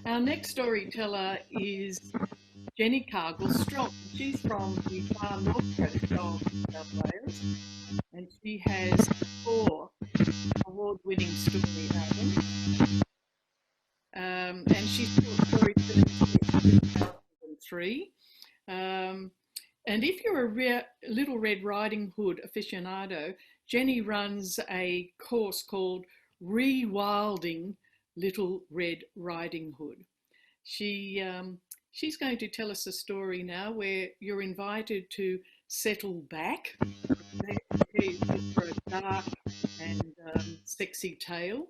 Our next storyteller is Jenni Cargill-Strong. She's from the far north coast of New South Wales, and she has 4 award-winning story albums. And she's taught storytelling since 2003. And if you're a Little Red Riding Hood aficionado, Jenni runs a course called Rewilding Little Red Riding Hood. She's going to tell us a story now where you're invited to settle back for a dark and sexy tale.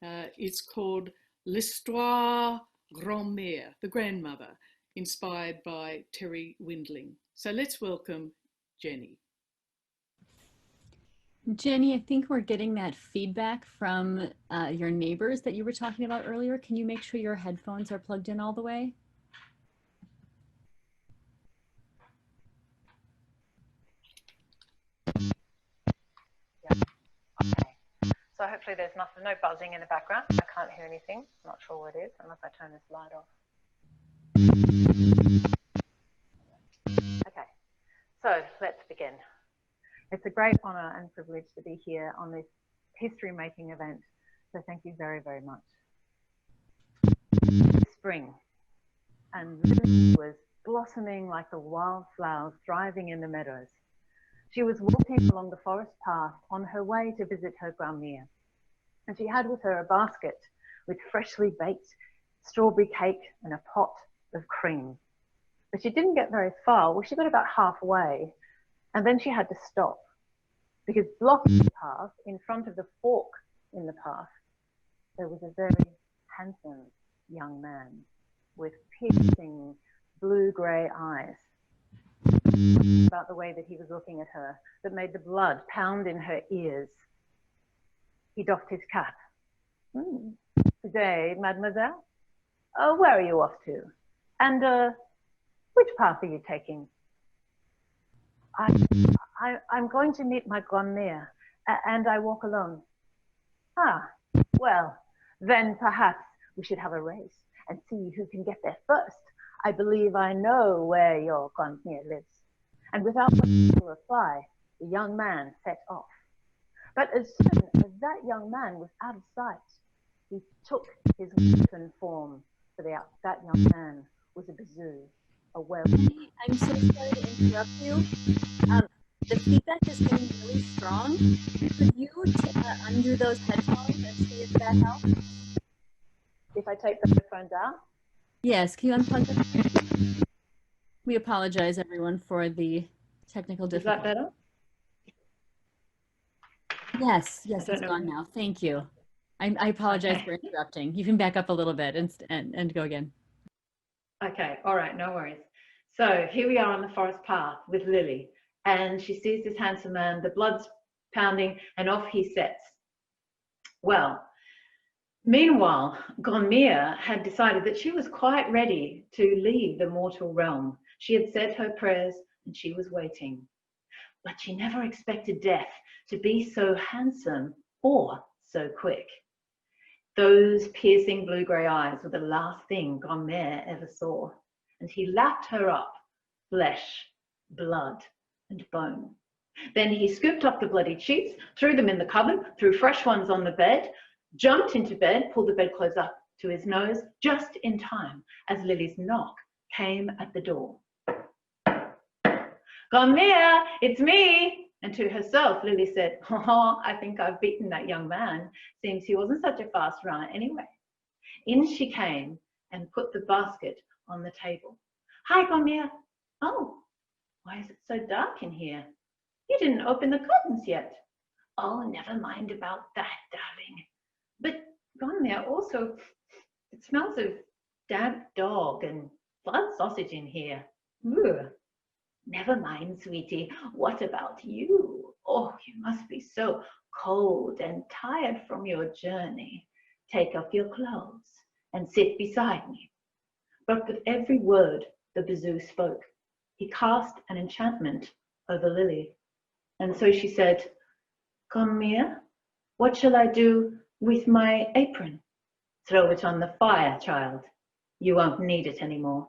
It's called L'Histoire Grandmere, the grandmother, inspired by Terry Windling. So let's welcome Jenni. Jenni, I think we're getting that feedback from your neighbors that you were talking about earlier. Can you make sure your headphones are plugged in all the way? Yeah. Okay. So hopefully there's no buzzing in the background. I can't hear anything. I'm not sure what it is unless I turn this light off. Okay. So let's begin. It's a great honour and privilege to be here on this history-making event, so thank you very, very much. Spring, and Lily was blossoming like the wild flowers thriving in the meadows. She was walking along the forest path on her way to visit her Grandmere, and she had with her a basket with freshly baked strawberry cake and a pot of cream. But she didn't get very far. Well, she got about halfway, and then she had to stop because blocking the path in front of the fork in the path, there was a very handsome young man with piercing blue-grey eyes. About the way that he was looking at her that made the blood pound in her ears. He doffed his cap. Today, mademoiselle? Where are you off to? And which path are you taking? I'm going to meet my Grandmere, and I walk alone. Ah, well, then perhaps we should have a race and see who can get there first. I believe I know where your Grandmere lives. And without waiting to reply, the young man set off. But as soon as that young man was out of sight, he took his weapon form, for that young man was a bazoo, a werewolf. I'm so sorry to interrupt you. The feedback is getting really strong. Could you undo those headphones and see if that helps? If I take the headphones out? Yes, can you unplug them? We apologize, everyone, for the technical difficulty. Is that better? Yes, it's gone now. Thank you. I apologize for interrupting. You can back up a little bit and go again. Okay, all right, no worries. So here we are on the forest path with Lily, and she sees this handsome man, the blood's pounding, and off he sets. Well, meanwhile, Grandmere had decided that she was quite ready to leave the mortal realm. She had said her prayers and she was waiting. But she never expected death to be so handsome or so quick. Those piercing blue-grey eyes were the last thing Grandmere ever saw, and he lapped her up, flesh, blood, and bone. Then he scooped up the bloody sheets, threw them in the cupboard, threw fresh ones on the bed, jumped into bed, pulled the bedclothes up to his nose, just in time as Lily's knock came at the door. Grandmere, it's me. And to herself, Lily said, oh, I think I've beaten that young man. Seems he wasn't such a fast runner anyway. In she came and put the basket on the table. Hi, Grandmere. Oh, why is it so dark in here? You didn't open the curtains yet. Oh, never mind about that, darling. But Grandmere, also, it smells of damp dog and blood sausage in here. Ugh. Never mind, sweetie. What about you? Oh, you must be so cold and tired from your journey. Take off your clothes and sit beside me. But with every word the bazoo spoke, he cast an enchantment over Lily. And so she said, Grandmere, what shall I do with my apron? Throw it on the fire, child. You won't need it anymore.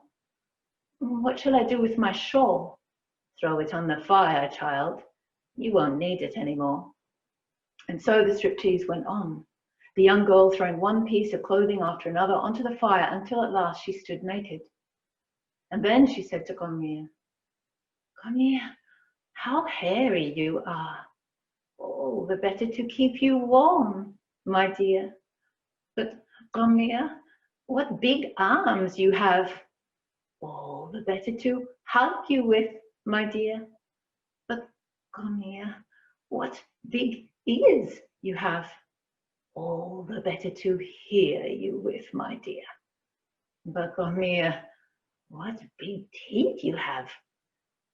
What shall I do with my shawl? Throw it on the fire, child. You won't need it anymore. And so the striptease went on, the young girl throwing one piece of clothing after another onto the fire until at last she stood naked. And then she said to Grandmere, Grandmere, how hairy you are. Oh, the better to keep you warm, my dear. But Grandmere, what big arms you have. Oh, the better to hug you with, my dear. But Grandmere, what big ears you have. All the better to hear you with, my dear. But Grandmere, what big teeth you have.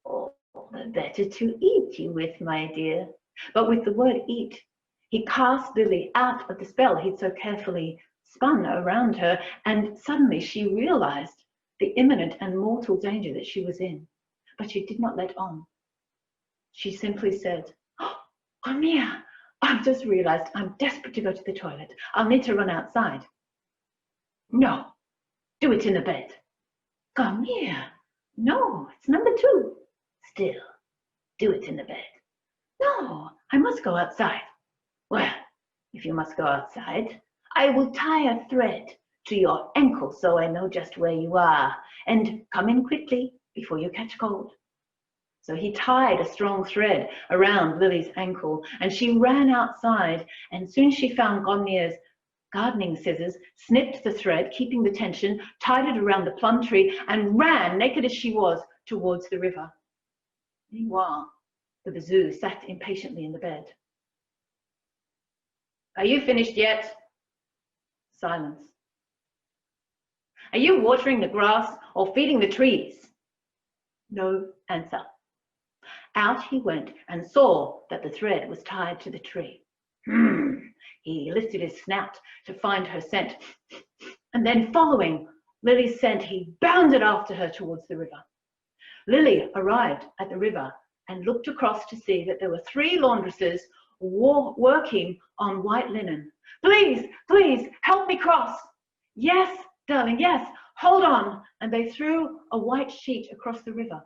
All the better to eat you with, my dear. But with the word eat, he cast Lily out of the spell he'd so carefully spun around her, and suddenly she realized the imminent and mortal danger that she was in. But she did not let on. She simply said, oh, Grandmere, I've just realized I'm desperate to go to the toilet. I'll need to run outside. No, do it in the bed. Grandmere, no, it's number 2. Still, do it in the bed. No, I must go outside. Well, if you must go outside, I will tie a thread to your ankle so I know just where you are, and come in quickly before you catch cold. So he tied a strong thread around Lily's ankle, and she ran outside, and soon she found Grandmere's gardening scissors, snipped the thread, keeping the tension, tied it around the plum tree, and ran, naked as she was, towards the river. Meanwhile, the bazoo sat impatiently in the bed. Are you finished yet? Silence. Are you watering the grass or feeding the trees? No answer. Out he went and saw that the thread was tied to the tree. He lifted his snout to find her scent, and then following Lily's scent, he bounded after her towards the river. Lily arrived at the river and looked across to see that there were 3 laundresses working on white linen. Please, please, help me cross. Yes, darling, yes, hold on. And they threw a white sheet across the river.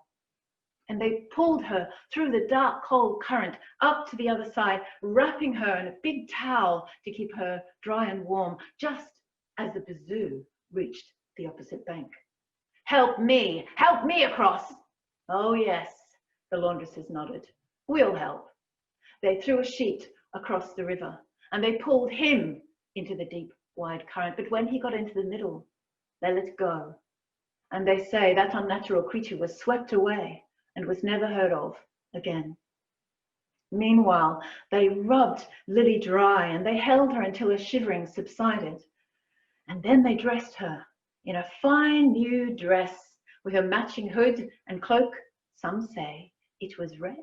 And they pulled her through the dark, cold current up to the other side, wrapping her in a big towel to keep her dry and warm, just as the bazoo reached the opposite bank. Help me across. Oh yes, the laundresses nodded. We'll help. They threw a sheet across the river, and they pulled him into the deep, wide current. But when he got into the middle, they let go. And they say that unnatural creature was swept away and was never heard of again. Meanwhile, they rubbed Lily dry, and they held her until her shivering subsided. And then they dressed her in a fine new dress with a matching hood and cloak. Some say it was red.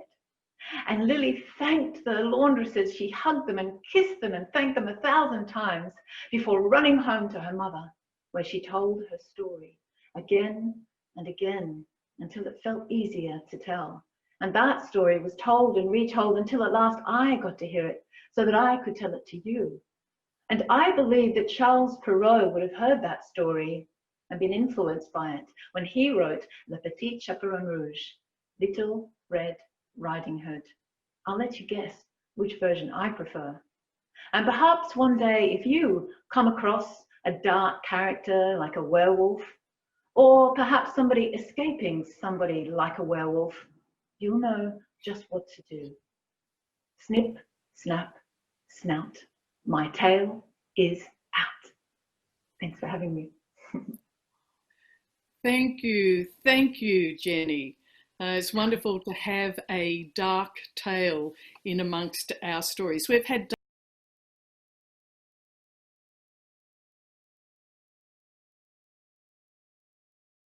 And Lily thanked the laundresses. She hugged them and kissed them and thanked them 1,000 times before running home to her mother, where she told her story again and again until it felt easier to tell. And that story was told and retold until at last I got to hear it so that I could tell it to you. And I believe that Charles Perrault would have heard that story and been influenced by it when he wrote Le Petit Chaperon Rouge, Little Red Riding Hood. I'll let you guess which version I prefer. And perhaps one day, if you come across a dark character like a werewolf, or perhaps somebody escaping somebody like a werewolf, you'll know just what to do. Snip, snap, snout. My tale is out. Thanks for having me. Thank you, Jenny. It's wonderful to have a dark tale in amongst our stories. We've had